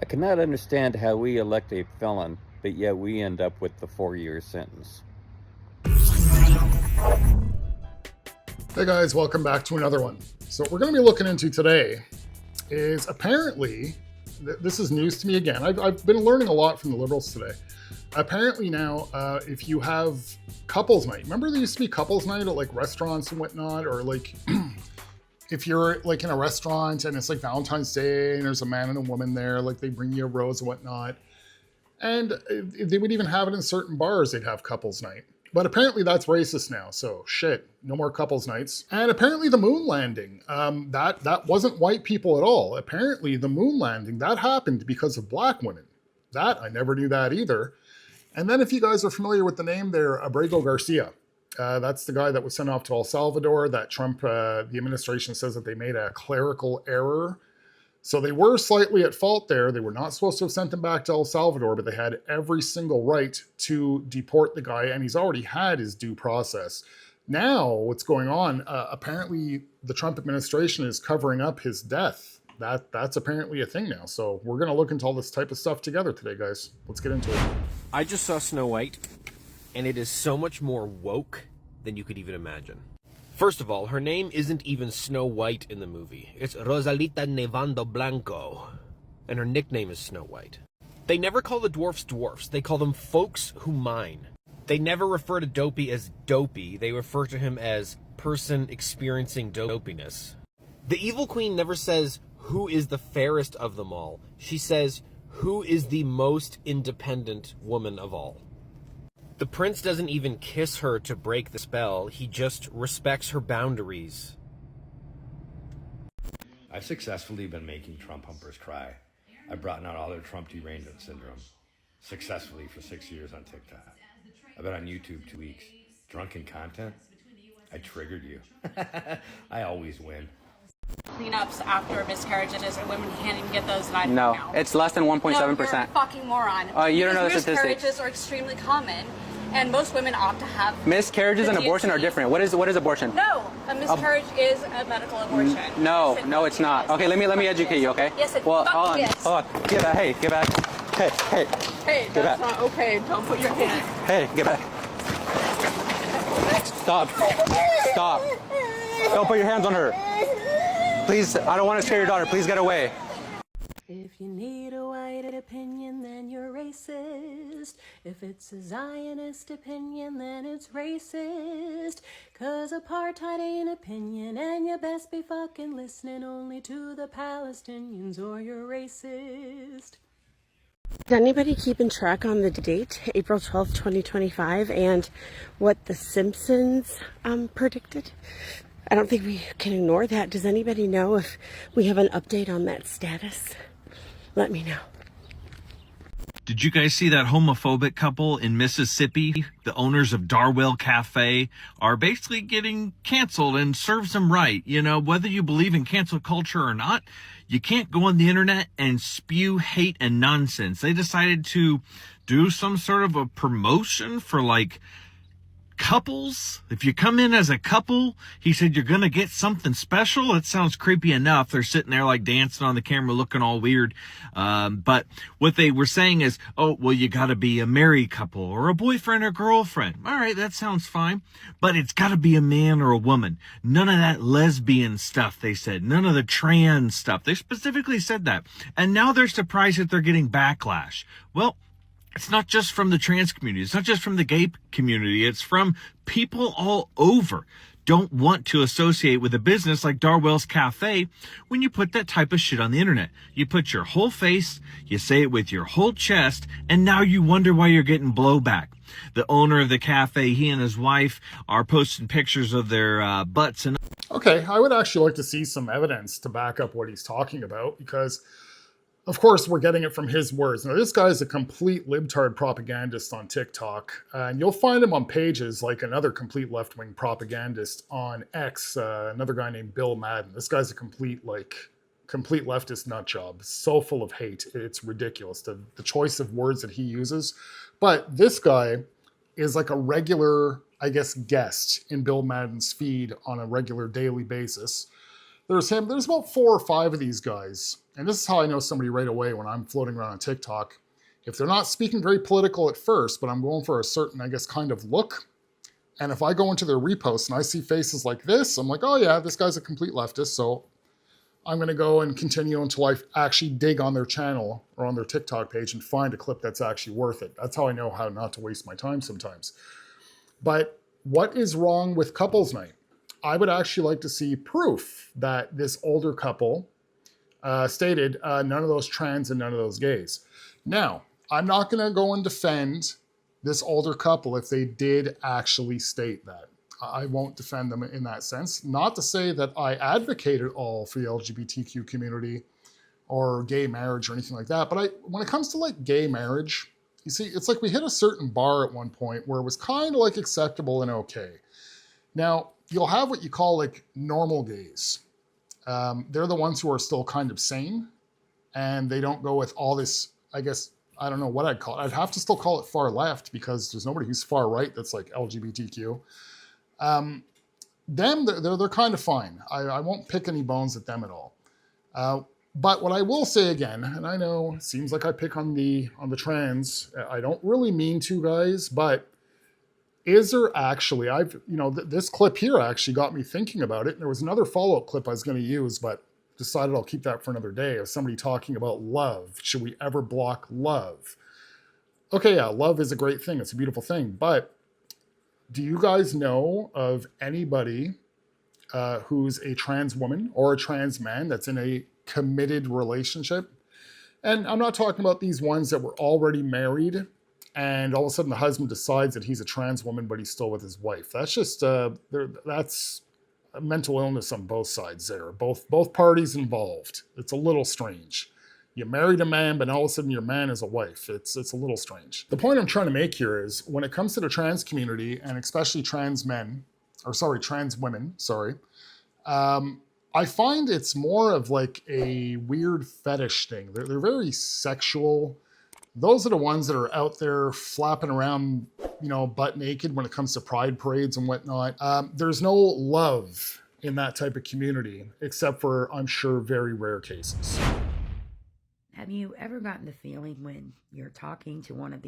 I cannot understand how we elect a felon, but yet we end up with the 4-year sentence. Hey guys, welcome back to another one. So what we're going to be looking into today is apparently, this is news to me again. I've been learning a lot from the Liberals today. Apparently now, if you have couples night, remember there used to be couples night at like restaurants and whatnot, or like if you're like in a restaurant and it's like Valentine's Day and there's a man and a woman there, like they bring you a rose and whatnot. And they would even have it in certain bars, they'd have couples night. But apparently that's racist now, so shit, no more couples nights. And apparently the moon landing, that wasn't white people at all. Apparently the moon landing, that happened because of black women. That, I never knew that either. And then if you guys are familiar with the name there, Abrego Garcia, that's the guy that was sent off to El Salvador, that Trump, the administration says that they made a clerical error. So they were slightly at fault there. They were not supposed to have sent him back to El Salvador, but they had every single right to deport the guy, and he's already had his due process. Now, what's going on, apparently the Trump administration is covering up his death. That's apparently a thing now. So we're going to look into all this type of stuff together today, guys. Let's get into it. I just saw Snow White, and it is so much more woke than you could even imagine. First of all, her name isn't even Snow White in the movie. It's Rosalita Nevando Blanco, and her nickname is Snow White. They never call the dwarfs dwarfs. They call them folks who mine. They never refer to Dopey as dopey. They refer to him as person experiencing dopiness. The evil queen never says who is the fairest of them all. She says who is the most independent woman of all. The prince doesn't even kiss her to break the spell. He just respects her boundaries. I've successfully been making Trump humpers cry. I've brought out all their Trump derangement syndrome successfully for 6 years on TikTok. I've been on YouTube 2 weeks. Drunken content? I triggered you. I always win. Cleanups after miscarriages, and women can't even get those. And No, now. it's less than 1.7%. No, you're a fucking moron. You don't know the statistics. Miscarriages are extremely common, and most women opt to have Miscarriages and abortion are DETONATE. different. What is abortion? No, a miscarriage is a medical abortion. No, Yes, it no, it's not. is. Okay, let me educate you. Okay. Yes, it Well, fucking hold on, is. hold on. Get back. Hey, get back. Hey, Hey, get that's back. not okay. Don't put your hand. Hey, get back. Stop. Stop. Don't put your hands on her. Please, I don't want to scare your daughter. Please get away. If you need a white opinion, then you're racist. If it's a Zionist opinion, then it's racist. 'Cause apartheid ain't opinion, and you best be fucking listening only to the Palestinians, or you're racist. Is anybody keeping track on the date, April 12th, 2025, and what The Simpsons predicted? I don't think we can ignore that. Does anybody know if we have an update on that status? Let me know. Did you guys see that homophobic couple in Mississippi? The owners of Darwell Cafe are basically getting canceled, and serves them right. You know, whether you believe in cancel culture or not, you can't go on the internet and spew hate and nonsense. They decided to do some sort of a promotion for like couples. If you come in as a couple, he said you're gonna get something special. It sounds creepy enough. They're sitting there like dancing on the camera, looking all weird. But what they were saying is, oh, well, you gotta be a married couple or a boyfriend or girlfriend. All right, that sounds fine. But it's gotta be a man or a woman. None of that lesbian stuff, they said. None of the trans stuff. They specifically said that. And now they're surprised that they're getting backlash. Well, it's not just from the trans community. It's not just from the gay community. It's from people all over. Don't want to associate with a business like Darwell's Cafe when you put that type of shit on the internet. You put your whole face, you say it with your whole chest, and now you wonder why you're getting blowback. The owner of the cafe, he and his wife are posting pictures of their butts and... Okay, I would actually like to see some evidence to back up what he's talking about, because of course, we're getting it from his words. Now, this guy's a complete libtard propagandist on TikTok, and you'll find him on pages like another complete left-wing propagandist on X, another guy named Bill Madden. This guy's a complete leftist nut job, so full of hate. It's ridiculous, the choice of words that he uses. But this guy is like a regular, I guess, guest in Bill Madden's feed on a regular daily basis. there's him. There's about 4 or 5 of these guys. And this is how I know somebody right away when I'm floating around on TikTok. If they're not speaking very political at first, but I'm going for a certain, I guess, kind of look. And if I go into their reposts and I see faces like this, I'm like, oh yeah, this guy's a complete leftist. So I'm going to go and continue until I actually dig on their channel or on their TikTok page and find a clip that's actually worth it. That's how I know how not to waste my time sometimes. But what is wrong with couples night? I would actually like to see proof that this older couple stated none of those trans and none of those gays. Now, I'm not going to go and defend this older couple if they did actually state that. I won't defend them in that sense. Not to say that I advocate at all for the LGBTQ community or gay marriage or anything like that. But when it comes to like gay marriage, you see, it's like we hit a certain bar at one point where it was kind of like acceptable and okay. Now, you'll have what you call like normal gays. They're the ones who are still kind of sane and they don't go with all this, I guess, I don't know what I'd call it. I'd have to still call it far left because there's nobody who's far right that's like LGBTQ. They're kind of fine. I won't pick any bones at them at all. But what I will say again, and I know it seems like I pick on the trans, I don't really mean to, guys, but is there actually, this clip here actually got me thinking about it. And there was another follow-up clip I was going to use, but decided I'll keep that for another day, of somebody talking about love. Should we ever block love? Okay, yeah, love is a great thing. It's a beautiful thing. But do you guys know of anybody who's a trans woman or a trans man that's in a committed relationship? And I'm not talking about these ones that were already married and all of a sudden the husband decides that he's a trans woman, but he's still with his wife. That's just, that's a mental illness on both sides there. Both parties involved. It's a little strange. You married a man, but all of a sudden your man is a wife. It's a little strange. The point I'm trying to make here is when it comes to the trans community, and especially trans women, I find it's more of like a weird fetish thing. They're very sexual. Those are the ones that are out there flapping around, butt naked when it comes to pride parades and whatnot. There's no love in that type of community, except for, I'm sure, very rare cases. Have you ever gotten the feeling when you're talking to one of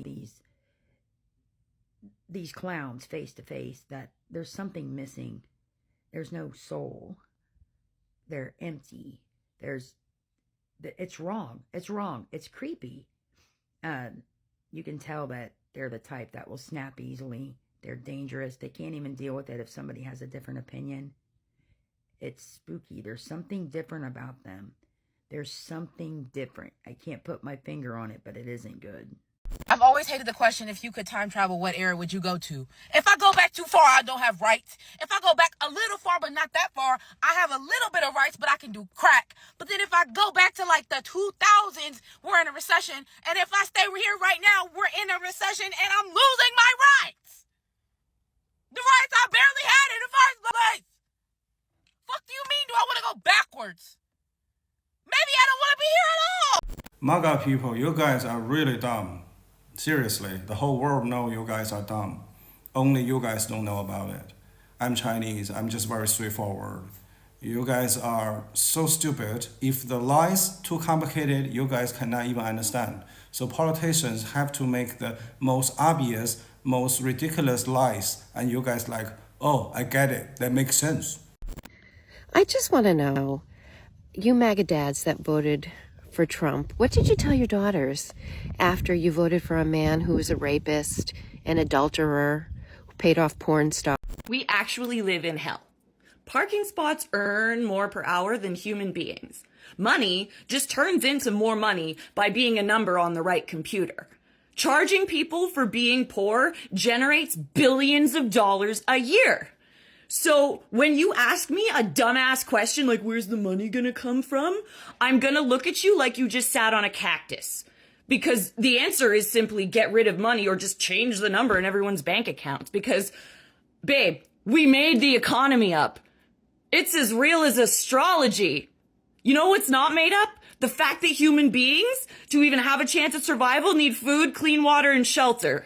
these clowns face to face that there's something missing? There's no soul. They're empty. It's wrong. It's wrong. It's creepy. You can tell that they're the type that will snap easily. They're dangerous. They can't even deal with it if somebody has a different opinion. It's spooky. There's something different about them. There's something different. I can't put my finger on it, but it isn't good. I've always hated the question, if you could time travel, what era would you go to? If I go back too far, I don't have rights. If I go back a little far, but not that far, I have a little bit of rights, but I can do crack. But then if I go back to like the 2000s, we're in a recession. And if I stay here right now, we're in a recession and I'm losing my rights. The rights I barely had in the first place. Fuck do you mean? Do I want to go backwards? Maybe I don't want to be here at all. MAGA people, you guys are really dumb. Seriously, the whole world knows you guys are dumb. Only you guys don't know about it. I'm Chinese, I'm just very straightforward. You guys are so stupid. If the lies too complicated, you guys cannot even understand. So politicians have to make the most obvious, most ridiculous lies. And you guys like, oh, I get it, that makes sense. I just want to know, you MAGA dads that voted for Trump, what did you tell your daughters after you voted for a man who was a rapist, an adulterer, who paid off porn stars? We actually live in hell. Parking spots earn more per hour than human beings. Money just turns into more money by being a number on the right computer. Charging people for being poor generates billions of dollars a year. So when you ask me a dumbass question like, where's the money gonna come from? I'm gonna look at you like you just sat on a cactus. Because the answer is simply get rid of money or just change the number in everyone's bank accounts. Because, babe, we made the economy up. It's as real as astrology. You know what's not made up? The fact that human beings, to even have a chance at survival, need food, clean water, and shelter.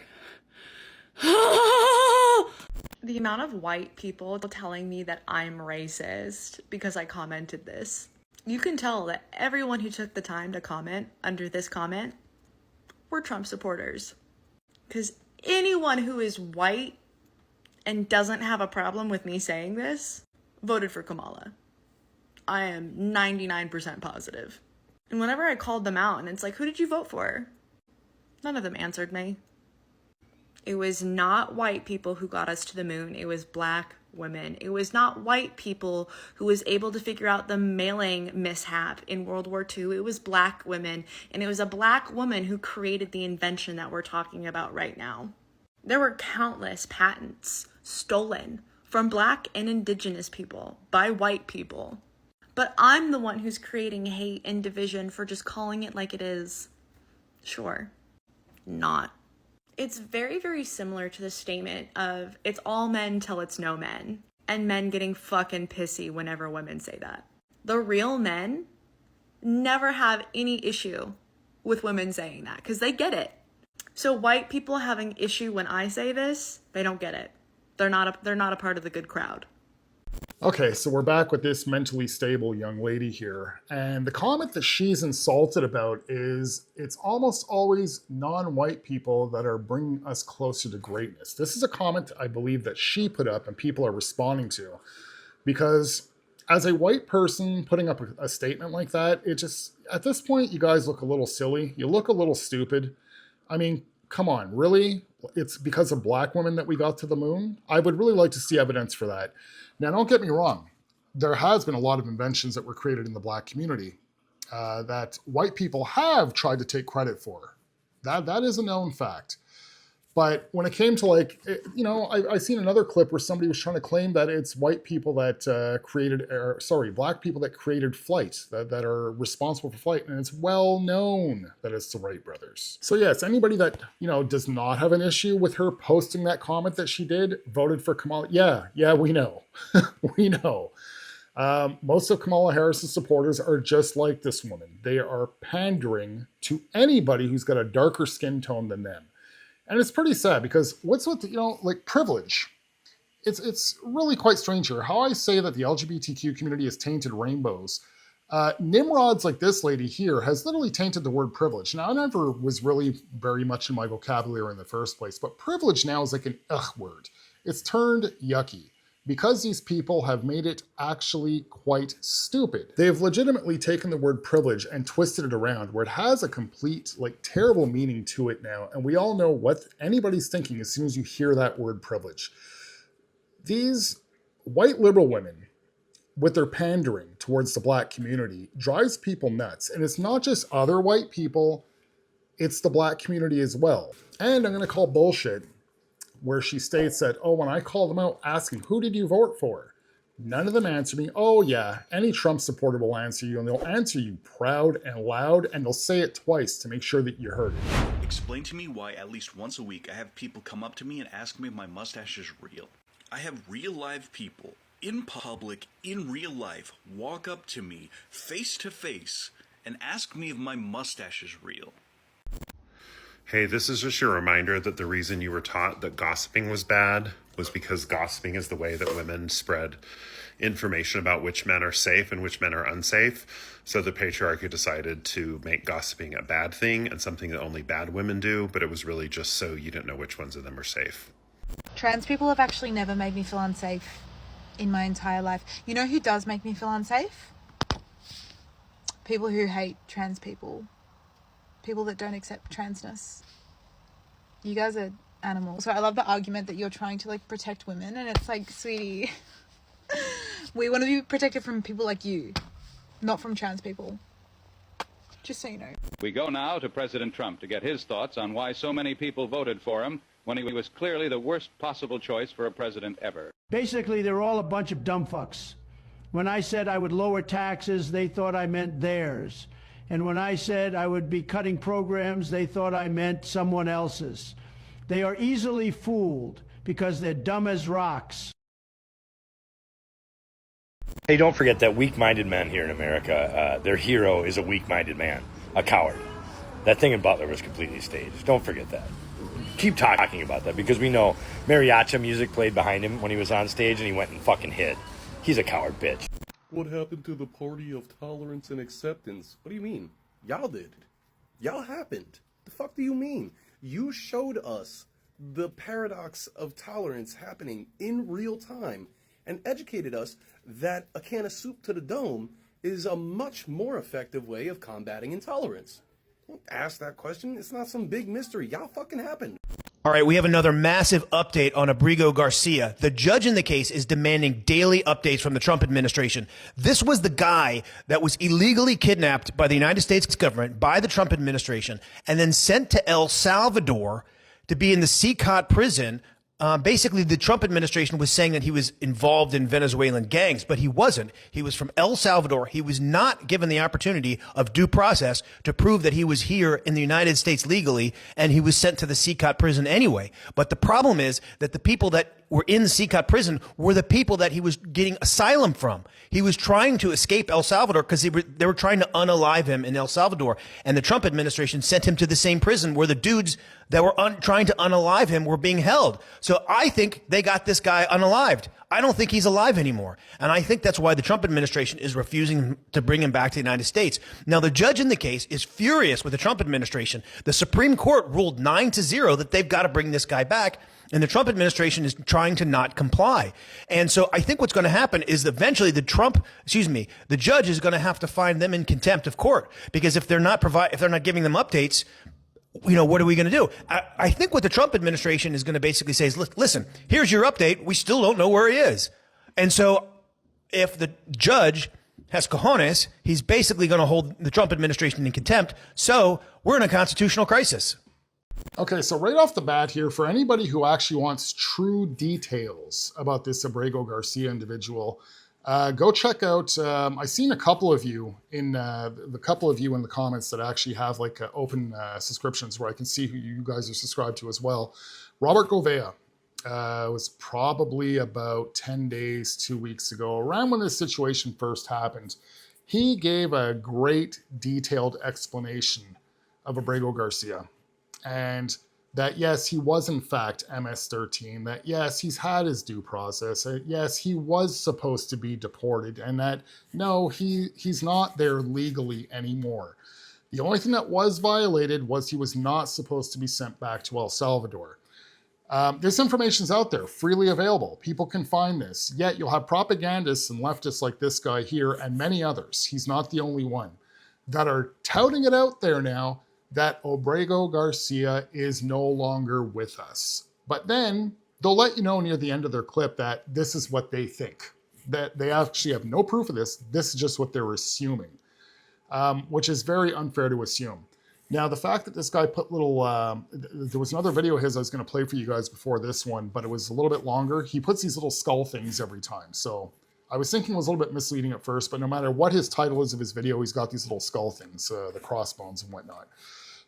The amount of white people telling me that I'm racist because I commented this. You can tell that everyone who took the time to comment under this comment were Trump supporters. Because anyone who is white and doesn't have a problem with me saying this voted for Kamala. I am 99% positive. And whenever I called them out and it's like, who did you vote for? None of them answered me. It was not white people who got us to the moon. It was black women. It was not white people who was able to figure out the mailing mishap in World War II. It was black women. And it was a black woman who created the invention that we're talking about right now. There were countless patents stolen from black and indigenous people by white people. But I'm the one who's creating hate and division for just calling it like it is. Sure. Not. It's very, very similar to the statement of it's all men till it's no men, and men getting fucking pissy whenever women say that. The real men never have any issue with women saying that because they get it. So white people having issue when I say this, they don't get it. They're not a part of the good crowd. Okay, so we're back with this mentally stable young lady here. And the comment that she's insulted about is it's almost always non-white people that are bringing us closer to greatness. This is a comment I believe that she put up and people are responding to. Because as a white person putting up a statement like that, it just, at this point, you guys look a little silly. You look a little stupid. I mean, come on, really? It's because of black women that we got to the moon? I would really like to see evidence for that. Now, don't get me wrong. There has been a lot of inventions that were created in the black community that white people have tried to take credit for. That is a known fact. But when it came to like, you know, I seen another clip where somebody was trying to claim that it's white people that black people that created flight, that are responsible for flight. And it's well known that it's the Wright brothers. So yes, anybody that, you know, does not have an issue with her posting that comment that she did, voted for Kamala. Yeah, we know. We know. Most of Kamala Harris's supporters are just like this woman. They are pandering to anybody who's got a darker skin tone than them. And it's pretty sad because what's with, you know, like privilege? It's really quite strange here. How I say that the LGBTQ community is tainted rainbows. Nimrods like this lady here has literally tainted the word privilege. Now, I never was really very much in my vocabulary in the first place, but privilege now is like an ugh word. It's turned yucky. Because these people have made it actually quite stupid. They have legitimately taken the word privilege and twisted it around where it has a complete, like, terrible meaning to it now. And we all know what anybody's thinking as soon as you hear that word privilege. These white liberal women, with their pandering towards the black community, drives people nuts. And it's not just other white people, it's the black community as well. And I'm gonna call bullshit where she states that, oh, when I call them out asking, who did you vote for? None of them answer me. Oh yeah, any Trump supporter will answer you, and they'll answer you proud and loud, and they'll say it twice to make sure that you heard it. Explain to me why at least once a week I have people come up to me and ask me if my mustache is real. I have real live people in public, in real life, walk up to me face to face and ask me if my mustache is real. Hey, this is just your reminder that the reason you were taught that gossiping was bad was because gossiping is the way that women spread information about which men are safe and which men are unsafe. So the patriarchy decided to make gossiping a bad thing and something that only bad women do, but it was really just so you didn't know which ones of them are safe. Trans people have actually never made me feel unsafe in my entire life. You know who does make me feel unsafe? People who hate trans people. People that don't accept transness. You guys are animals. So I love the argument that you're trying to like protect women, and it's like, sweetie, we want to be protected from people like you, not from trans people. Just so you know. We go now to President Trump to get his thoughts on why so many people voted for him when he was clearly the worst possible choice for a president ever. Basically, they're all a bunch of dumb fucks. When I said I would lower taxes, they thought I meant theirs. And when I said I would be cutting programs, they thought I meant someone else's. They are easily fooled because they're dumb as rocks. Hey, don't forget that weak-minded men here in America, their hero is a weak-minded man, a coward. That thing in Butler was completely staged. Don't forget that. keep talking about that, because we know mariachi music played behind him when he was on stage and he went and fucking hid. He's a coward bitch. What happened to the party of tolerance and acceptance? What do you mean? Y'all did. Y'all happened. The fuck do you mean? You showed us the paradox of tolerance happening in real time and educated us that a can of soup to the dome is a much more effective way of combating intolerance. Don't ask that question. It's not some big mystery. Y'all fucking happened. All right, we have another massive update on Abrego Garcia. The judge in the case is demanding daily updates from the Trump administration. This was the guy that was illegally kidnapped by the United States government, by the Trump administration, and then sent to El Salvador to be in the CCOT prison. Basically, the Trump administration was saying that he was involved in Venezuelan gangs, but he wasn't. He was from El Salvador. He was not given the opportunity of due process to prove that he was here in the United States legally, and he was sent to the CCOT prison anyway. But the problem is that the people that were in the CCOT prison were the people that he was getting asylum from. He was trying to escape El Salvador because they were trying to unalive him in El Salvador. And the Trump administration sent him to the same prison where the dudes that were trying to unalive him were being held. So I think they got this guy unalived. I don't think he's alive anymore. And I think that's why the Trump administration is refusing to bring him back to the United States. Now, the judge in the case is furious with the Trump administration. The Supreme Court ruled 9-0 that they've got to bring this guy back. And the Trump administration is trying to not comply. And so I think what's going to happen is eventually the judge is going to have to find them in contempt of court, because if they're not giving them updates, what are we going to do? I think what the Trump administration is going to basically say is, listen, here's your update. We still don't know where he is. And so if the judge has cojones, he's basically going to hold the Trump administration in contempt. So we're in a constitutional crisis. Okay, so right off the bat here, for anybody who actually wants true details about this Abrego Garcia individual, go check out. I've seen a couple of you in the comments that actually have like open subscriptions where I can see who you guys are subscribed to as well. Robert Govea was probably about 10 days, 2 weeks ago, around when this situation first happened. He gave a great detailed explanation of Abrego Garcia. And that, yes, he was in fact MS-13, that, yes, he's had his due process, yes, he was supposed to be deported, and that, no, he's not there legally anymore. The only thing that was violated was he was not supposed to be sent back to El Salvador. This information's out there, freely available. People can find this. Yet you'll have propagandists and leftists like this guy here and many others, he's not the only one, that are touting it out there now that Abrego Garcia is no longer with us. But then they'll let you know near the end of their clip that this is what they think, that they actually have no proof of this. This is just what they're assuming, which is very unfair to assume. Now, the fact that this guy put little, there was another video of his I was going to play for you guys before this one, but it was a little bit longer. He puts these little skull things every time. So I was thinking it was a little bit misleading at first, but no matter what his title is of his video, he's got these little skull things, the crossbones and whatnot.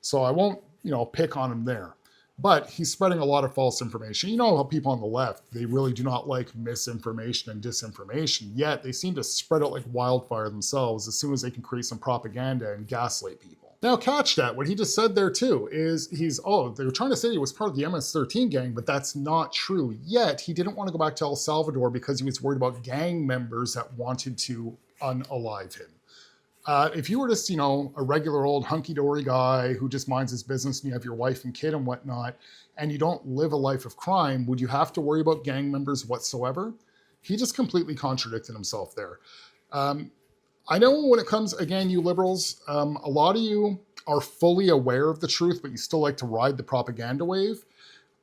So I won't, pick on him there. But he's spreading a lot of false information. You know how people on the left, they really do not like misinformation and disinformation, yet they seem to spread it like wildfire themselves as soon as they can create some propaganda and gaslight people. Now catch that, what he just said there too is they were trying to say he was part of the MS-13 gang, but that's not true. Yet he didn't want to go back to El Salvador because he was worried about gang members that wanted to unalive him. If you were just, a regular old hunky-dory guy who just minds his business and you have your wife and kid and whatnot, and you don't live a life of crime, would you have to worry about gang members whatsoever? He just completely contradicted himself there. I know when it comes, again, you liberals, a lot of you are fully aware of the truth, but you still like to ride the propaganda wave.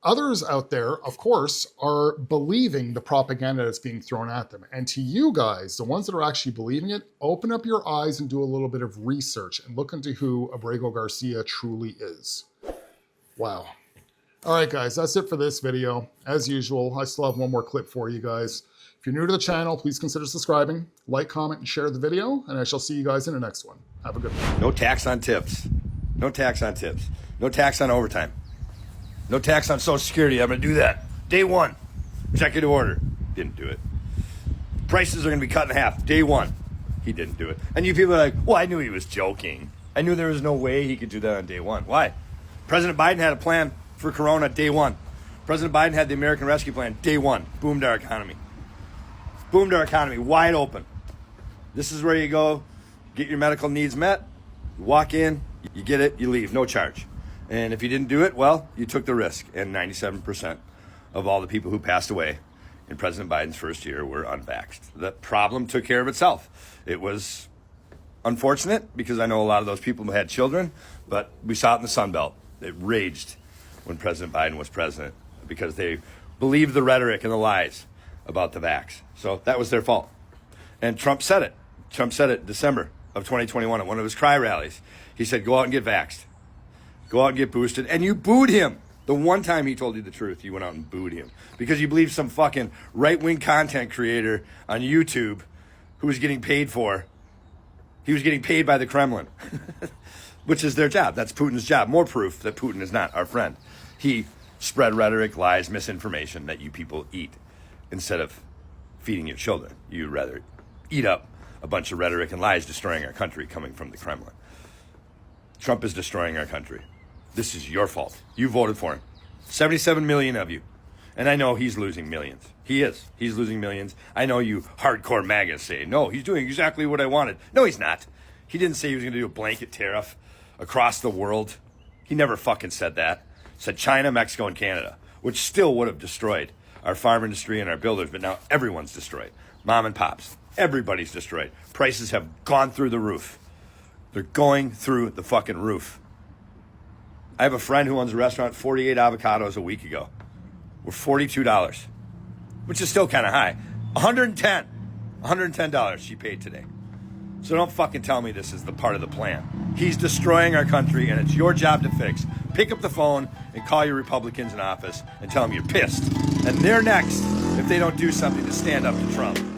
Others out there, of course, are believing the propaganda that's being thrown at them. And to you guys, the ones that are actually believing it, open up your eyes and do a little bit of research and look into who Abrego Garcia truly is. Wow. All right, guys, that's it for this video. As usual, I still have one more clip for you guys. If you're new to the channel, please consider subscribing, like, comment, and share the video, and I shall see you guys in the next one. Have a good one. No tax on tips. No tax on tips. No tax on overtime. No tax on Social Security. I'm going to do that. Day one. Executive order. Didn't do it. Prices are going to be cut in half. Day one. He didn't do it. And you people are like, well, I knew he was joking. I knew there was no way he could do that on day one. Why? President Biden had a plan for Corona day one. President Biden had the American Rescue Plan day one. Boomed our economy. Boomed our economy, wide open. This is where you go, get your medical needs met, you walk in, you get it, you leave, no charge. And if you didn't do it, well, you took the risk. And 97% of all the people who passed away in President Biden's first year were unvaxxed. The problem took care of itself. It was unfortunate because I know a lot of those people had children, but we saw it in the Sun Belt. It raged when President Biden was president because they believed the rhetoric and the lies about the vax. So that was their fault. And Trump said it. Trump said it December of 2021 at one of his cry rallies. He said, go out and get vaxxed. Go out and get boosted. And you booed him. The one time he told you the truth, you went out and booed him. Because you believe some fucking right-wing content creator on YouTube who was getting paid for. He was getting paid by the Kremlin. Which is their job. That's Putin's job. More proof that Putin is not our friend. He spread rhetoric, lies, misinformation that you people eat instead of feeding your children. You'd rather eat up a bunch of rhetoric and lies destroying our country coming from the Kremlin. Trump is destroying our country. This is your fault. You voted for him. 77 million of you. And I know he's losing millions. He is. He's losing millions. I know you hardcore MAGAs say, no, he's doing exactly what I wanted. No, he's not. He didn't say he was going to do a blanket tariff across the world. He never fucking said that. Said China, Mexico, and Canada, which still would have destroyed our farm industry and our builders, but now everyone's destroyed. Mom and pops. Everybody's destroyed. Prices have gone through the roof. They're going through the fucking roof. I have a friend who owns a restaurant, 48 avocados a week ago. Were $42, which is still kind of high. $110 she paid today. So don't fucking tell me this is the part of the plan. He's destroying our country, and it's your job to fix. Pick up the phone and call your Republicans in office and tell them you're pissed. And they're next if they don't do something to stand up to Trump.